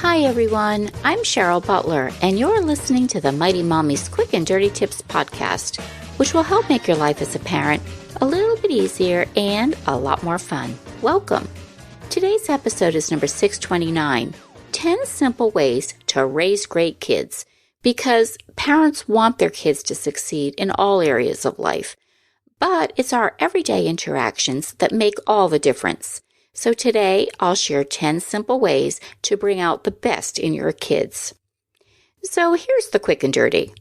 Hi everyone, I'm Cheryl Butler, and you're listening to the Mighty Mommy's Quick and Dirty Tips podcast, which will help make your life as a parent a little bit easier and a lot more fun. Welcome. Today's episode is number 629, 10 Simple Ways to Raise Great Kids, because parents want their kids to succeed in all areas of life. But it's our everyday interactions that make all the difference. So today, I'll share 10 simple ways to bring out the best in your kids. So here's the quick and dirty.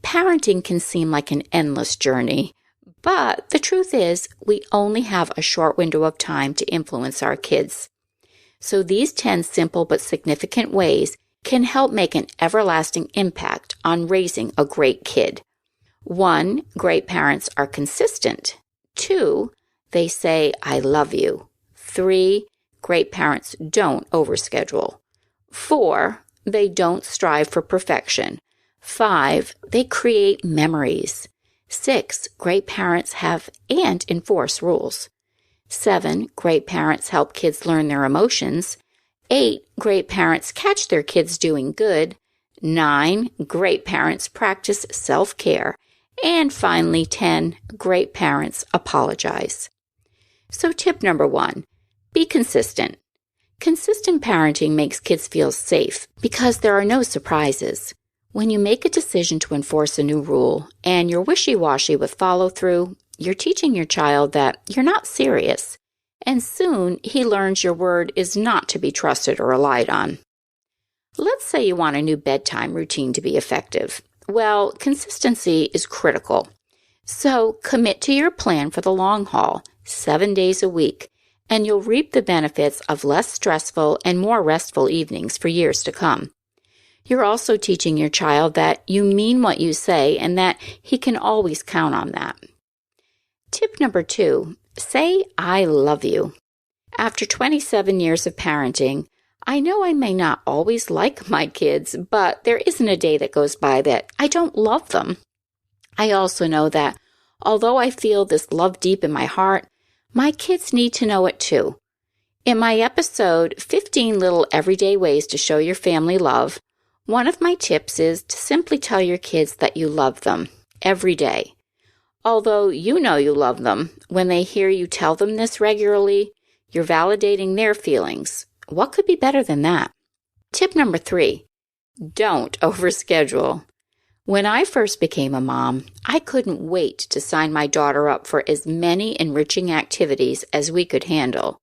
Parenting can seem like an endless journey, but the truth is we only have a short window of time to influence our kids. So these 10 simple but significant ways can help make an everlasting impact on raising a great kid. 1. Great parents are consistent. 2. They say, "I love you." 3. Great parents don't overschedule. 4. They don't strive for perfection. 5. They create memories. 6. Great parents have and enforce rules. 7. Great parents help kids learn their emotions. 8. Great parents catch their kids doing good. 9. Great parents practice self-care. And finally, 10. Great parents apologize. So tip number 1. Be consistent. Consistent parenting makes kids feel safe because there are no surprises. When you make a decision to enforce a new rule and you're wishy-washy with follow-through, you're teaching your child that you're not serious, and soon he learns your word is not to be trusted or relied on. Let's say you want a new bedtime routine to be effective. Well, consistency is critical. So commit to your plan for the long haul, 7 days a week, and you'll reap the benefits of less stressful and more restful evenings for years to come. You're also teaching your child that you mean what you say and that he can always count on that. Tip number 2, say, "I love you." After 27 years of parenting, I know I may not always like my kids, but there isn't a day that goes by that I don't love them. I also know that although I feel this love deep in my heart, my kids need to know it too. In my episode, 15 Little Everyday Ways to Show Your Family Love, one of my tips is to simply tell your kids that you love them every day. Although you know you love them, when they hear you tell them this regularly, you're validating their feelings. What could be better than that? Tip number 3, don't overschedule. When I first became a mom, I couldn't wait to sign my daughter up for as many enriching activities as we could handle.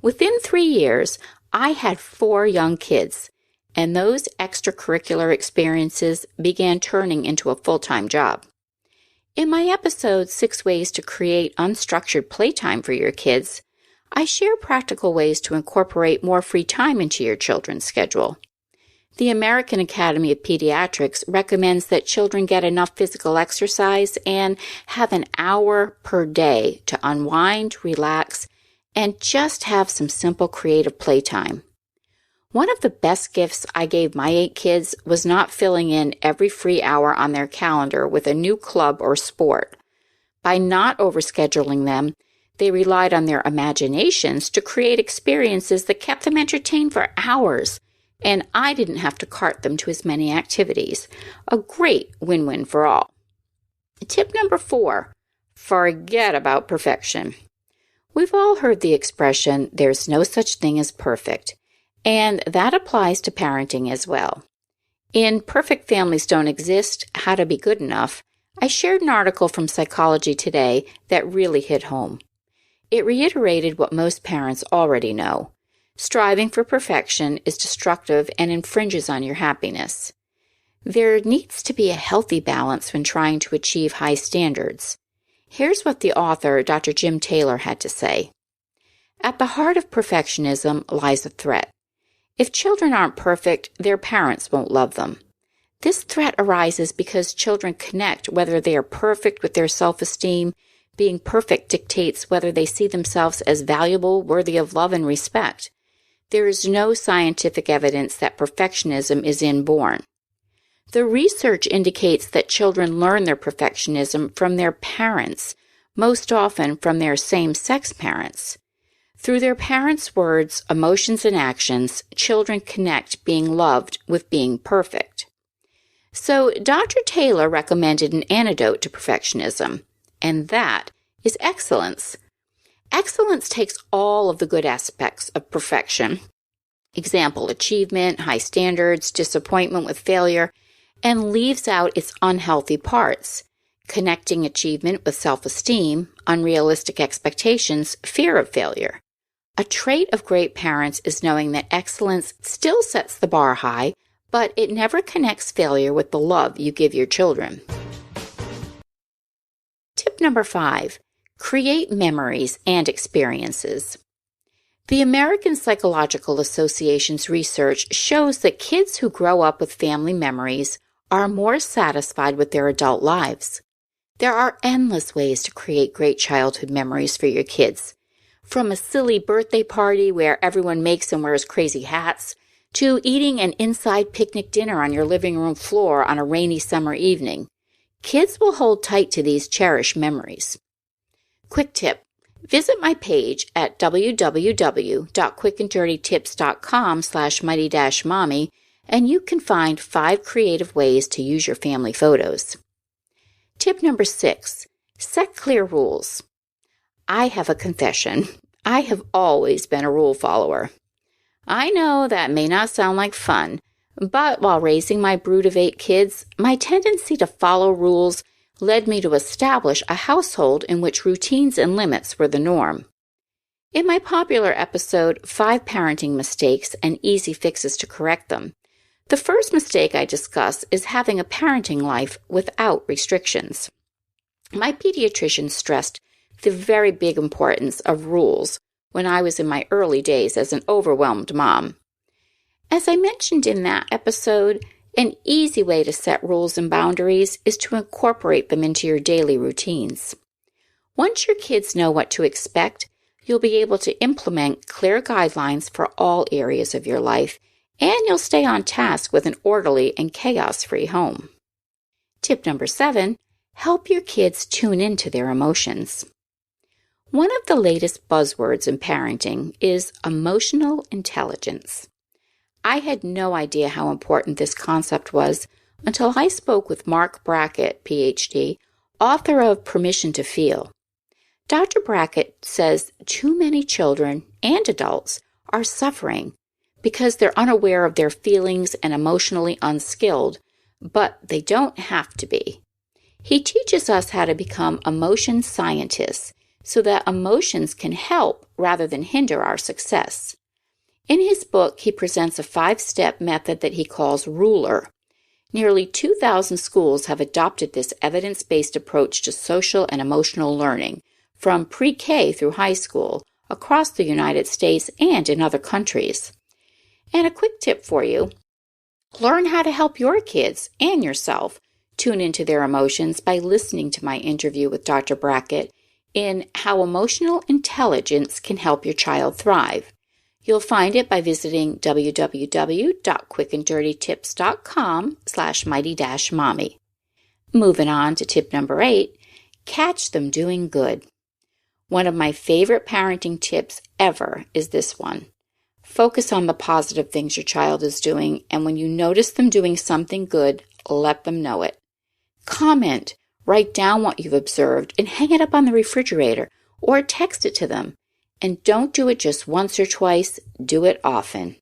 Within 3 years, I had 4 young kids, and those extracurricular experiences began turning into a full-time job. In my episode, 6 Ways to Create Unstructured Playtime for Your Kids, I share practical ways to incorporate more free time into your children's schedule. The American Academy of Pediatrics recommends that children get enough physical exercise and have an hour per day to unwind, relax, and just have some simple creative playtime. One of the best gifts I gave my 8 kids was not filling in every free hour on their calendar with a new club or sport. By not overscheduling them, they relied on their imaginations to create experiences that kept them entertained for hours, and I didn't have to cart them to as many activities. A great win-win for all. Tip number 4, forget about perfection. We've all heard the expression, "there's no such thing as perfect," and that applies to parenting as well. In Perfect Families Don't Exist, How to Be Good Enough, I shared an article from Psychology Today that really hit home. It reiterated what most parents already know. Striving for perfection is destructive and infringes on your happiness. There needs to be a healthy balance when trying to achieve high standards. Here's what the author, Dr. Jim Taylor, had to say. At the heart of perfectionism lies a threat. If children aren't perfect, their parents won't love them. This threat arises because children connect whether they are perfect with their self-esteem. Being perfect dictates whether they see themselves as valuable, worthy of love and respect. There is no scientific evidence that perfectionism is inborn. The research indicates that children learn their perfectionism from their parents, most often from their same-sex parents. Through their parents' words, emotions, and actions, children connect being loved with being perfect. So Dr. Taylor recommended an antidote to perfectionism, and that is excellence. Excellence takes all of the good aspects of perfection, example, achievement, high standards, disappointment with failure, and leaves out its unhealthy parts, connecting achievement with self-esteem, unrealistic expectations, fear of failure. A trait of great parents is knowing that excellence still sets the bar high, but it never connects failure with the love you give your children. Tip number 5, create memories and experiences. The American Psychological Association's research shows that kids who grow up with family memories are more satisfied with their adult lives. There are endless ways to create great childhood memories for your kids. From a silly birthday party where everyone makes and wears crazy hats, to eating an inside picnic dinner on your living room floor on a rainy summer evening. Kids will hold tight to these cherished memories. Quick tip, visit my page at www.quickanddirtytips.com/mighty-mommy and you can find 5 creative ways to use your family photos. Tip number 6, set clear rules. I have a confession. I have always been a rule follower. I know that may not sound like fun, but while raising my brood of 8 kids, my tendency to follow rules led me to establish a household in which routines and limits were the norm. In my popular episode, 5 Parenting Mistakes and Easy Fixes to Correct Them, the first mistake I discuss is having a parenting life without restrictions. My pediatrician stressed the very big importance of rules when I was in my early days as an overwhelmed mom. As I mentioned in that episode, an easy way to set rules and boundaries is to incorporate them into your daily routines. Once your kids know what to expect, you'll be able to implement clear guidelines for all areas of your life, and you'll stay on task with an orderly and chaos-free home. Tip number 7, help your kids tune into their emotions. One of the latest buzzwords in parenting is emotional intelligence. I had no idea how important this concept was until I spoke with Mark Brackett, PhD, author of Permission to Feel. Dr. Brackett says too many children and adults are suffering because they're unaware of their feelings and emotionally unskilled, but they don't have to be. He teaches us how to become emotion scientists so that emotions can help rather than hinder our success. In his book, he presents a 5-step method that he calls RULER. Nearly 2,000 schools have adopted this evidence-based approach to social and emotional learning, from pre-K through high school, across the United States and in other countries. And a quick tip for you, learn how to help your kids and yourself tune into their emotions by listening to my interview with Dr. Brackett in How Emotional Intelligence Can Help Your Child Thrive. You'll find it by visiting www.quickanddirtytips.com/mighty-mommy. Moving on to tip number 8, catch them doing good. One of my favorite parenting tips ever is this one. Focus on the positive things your child is doing, and when you notice them doing something good, let them know it. Comment, write down what you've observed, and hang it up on the refrigerator, or text it to them. And don't do it just once or twice, do it often.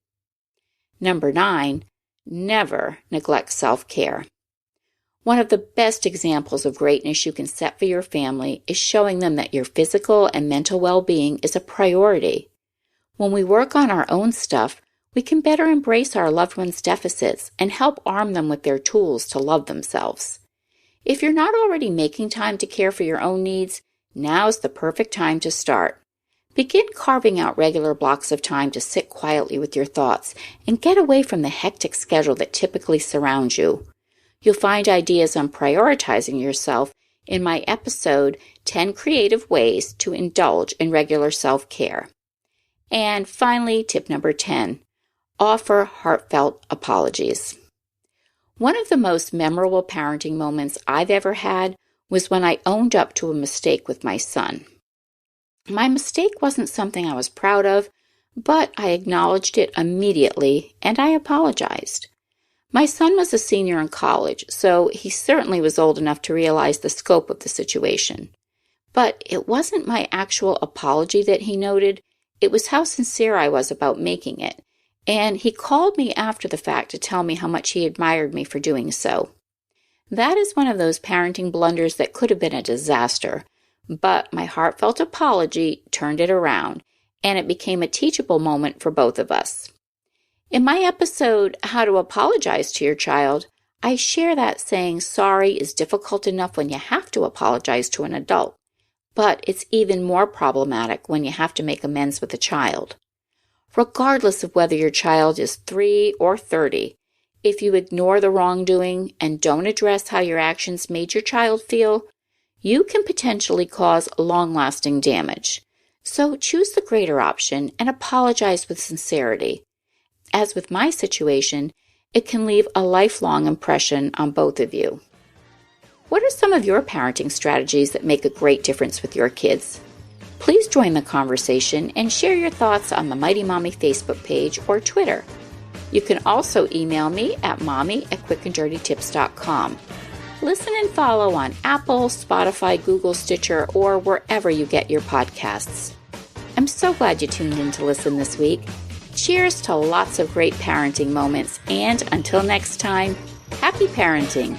Number 9, never neglect self-care. One of the best examples of greatness you can set for your family is showing them that your physical and mental well-being is a priority. When we work on our own stuff, we can better embrace our loved ones' deficits and help arm them with their tools to love themselves. If you're not already making time to care for your own needs, now's the perfect time to start. Begin carving out regular blocks of time to sit quietly with your thoughts and get away from the hectic schedule that typically surrounds you. You'll find ideas on prioritizing yourself in my episode, 10 Creative Ways to Indulge in Regular Self-Care. And finally, tip number 10, offer heartfelt apologies. One of the most memorable parenting moments I've ever had was when I owned up to a mistake with my son. My mistake wasn't something I was proud of, but I acknowledged it immediately and I apologized. My son was a senior in college, so he certainly was old enough to realize the scope of the situation. But it wasn't my actual apology that he noted, it was how sincere I was about making it, and he called me after the fact to tell me how much he admired me for doing so. That is one of those parenting blunders that could have been a disaster, but my heartfelt apology turned it around, and it became a teachable moment for both of us. In my episode, How to Apologize to Your Child, I share that saying sorry is difficult enough when you have to apologize to an adult, but it's even more problematic when you have to make amends with a child. Regardless of whether your child is 3 or 30, if you ignore the wrongdoing and don't address how your actions made your child feel, you can potentially cause long-lasting damage. So choose the greater option and apologize with sincerity. As with my situation, it can leave a lifelong impression on both of you. What are some of your parenting strategies that make a great difference with your kids? Please join the conversation and share your thoughts on the Mighty Mommy Facebook page or Twitter. You can also email me at mommy@quickanddirtytips.com. Listen and follow on Apple, Spotify, Google, Stitcher, or wherever you get your podcasts. I'm so glad you tuned in to listen this week. Cheers to lots of great parenting moments, and until next time, happy parenting!